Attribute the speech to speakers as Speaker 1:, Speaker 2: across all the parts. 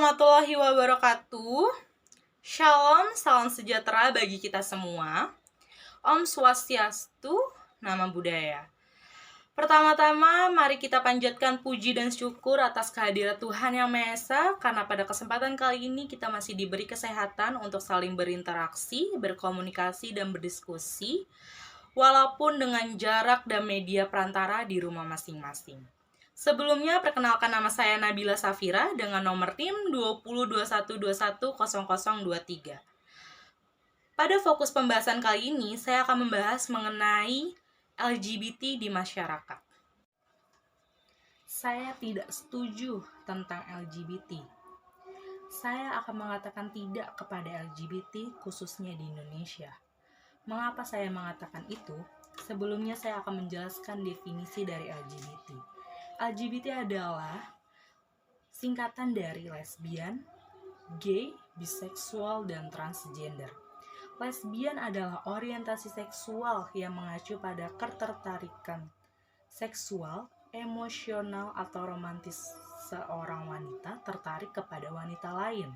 Speaker 1: warahmatullahi wabarakatuh. Shalom, salam sejahtera bagi kita semua. Om Swastiastu, nama budaya. Pertama-tama, mari kita panjatkan puji dan syukur atas kehadiran Tuhan Yang Maha Esa, karena pada kesempatan kali ini kita masih diberi kesehatan untuk saling berinteraksi, berkomunikasi, dan berdiskusi, walaupun dengan jarak dan media perantara di rumah masing-masing. Sebelumnya, perkenalkan nama saya Nabila Safira dengan nomor tim 2021210023. Pada fokus pembahasan kali ini, saya akan membahas mengenai LGBT di masyarakat. Saya tidak setuju tentang LGBT. Saya akan mengatakan tidak kepada LGBT khususnya di Indonesia. Mengapa saya mengatakan itu? Sebelumnya saya akan menjelaskan definisi dari LGBT. LGBT adalah singkatan dari lesbian, gay, biseksual, dan transgender. Lesbian adalah orientasi seksual yang mengacu pada ketertarikan seksual, emosional, atau romantis seorang wanita tertarik kepada wanita lain.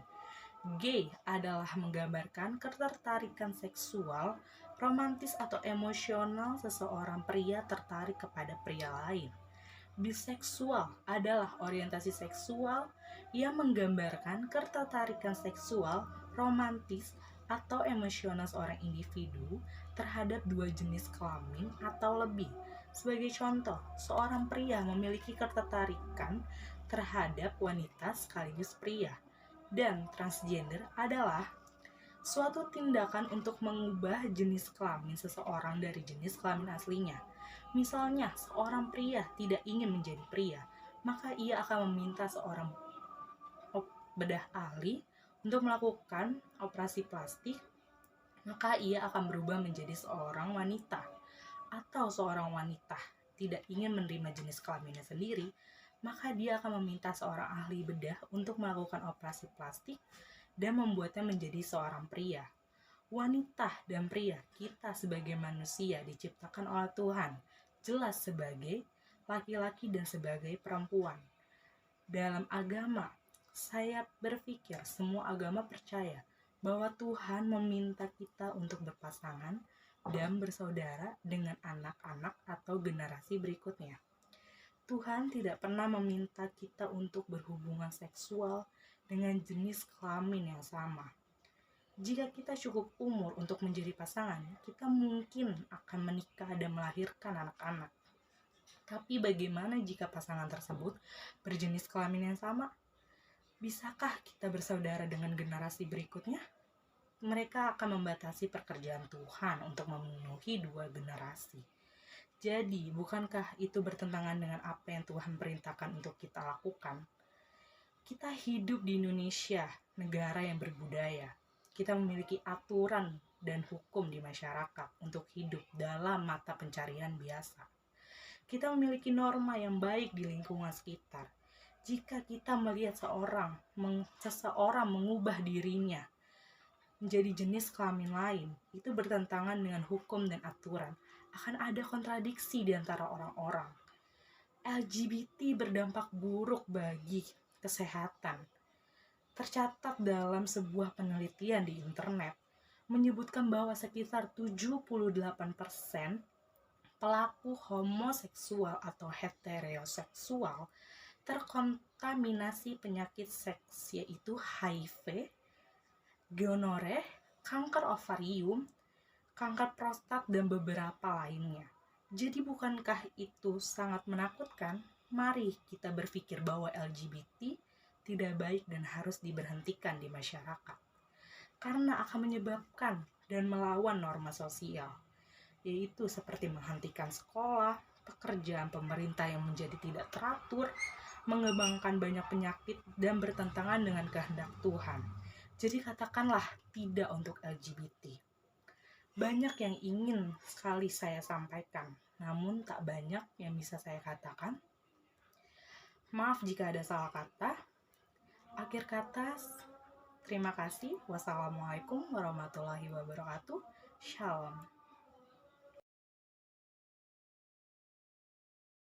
Speaker 1: Gay adalah menggambarkan ketertarikan seksual, romantis, atau emosional seseorang pria tertarik kepada pria lain. Biseksual adalah orientasi seksual yang menggambarkan ketertarikan seksual, romantis, atau emosional seorang individu terhadap dua jenis kelamin atau lebih. Sebagai contoh, seorang pria memiliki ketertarikan terhadap wanita sekaligus pria. Dan transgender adalah suatu tindakan untuk mengubah jenis kelamin seseorang dari jenis kelamin aslinya. Misalnya, seorang pria tidak ingin menjadi pria, maka ia akan meminta seorang bedah ahli untuk melakukan operasi plastik, maka ia akan berubah menjadi seorang wanita. Atau seorang wanita tidak ingin menerima jenis kelaminnya sendiri, maka dia akan meminta seorang ahli bedah untuk melakukan operasi plastik dan membuatnya menjadi seorang pria. Wanita dan pria, kita sebagai manusia diciptakan oleh Tuhan, jelas sebagai laki-laki dan sebagai perempuan. Dalam agama, saya berpikir semua agama percaya bahwa Tuhan meminta kita untuk berpasangan dan bersaudara dengan anak-anak atau generasi berikutnya. Tuhan tidak pernah meminta kita untuk berhubungan seksual dengan jenis kelamin yang sama. Jika kita cukup umur untuk menjadi pasangan, kita mungkin akan menikah dan melahirkan anak-anak. Tapi bagaimana jika pasangan tersebut berjenis kelamin yang sama? Bisakah kita bersaudara dengan generasi berikutnya? Mereka akan membatasi pekerjaan Tuhan untuk memenuhi dua generasi. Jadi, bukankah itu bertentangan dengan apa yang Tuhan perintahkan untuk kita lakukan? Kita hidup di Indonesia, negara yang berbudaya. Kita memiliki aturan dan hukum di masyarakat untuk hidup dalam mata pencarian biasa. Kita memiliki norma yang baik di lingkungan sekitar. Jika kita melihat seseorang mengubah dirinya menjadi jenis kelamin lain, itu bertentangan dengan hukum dan aturan. Akan ada kontradiksi di antara orang-orang. LGBT berdampak buruk bagi kesehatan. Tercatat dalam sebuah penelitian di internet menyebutkan bahwa sekitar 78% pelaku homoseksual atau heteroseksual terkontaminasi penyakit seks, yaitu HIV, gonore, kanker ovarium, kanker prostat, dan beberapa lainnya. Jadi bukankah itu sangat menakutkan? Mari kita berpikir bahwa LGBT tidak baik dan harus diberhentikan di masyarakat. Karena akan menyebabkan dan melawan norma sosial, yaitu seperti menghentikan sekolah, pekerjaan pemerintah yang menjadi tidak teratur, mengembangkan banyak penyakit, dan bertentangan dengan kehendak Tuhan. Jadi katakanlah tidak untuk LGBT. Banyak yang ingin sekali saya sampaikan, namun tak banyak yang bisa saya katakan. Maaf jika ada salah kata. Akhir kata, terima kasih. Wassalamualaikum warahmatullahi wabarakatuh. Shalom.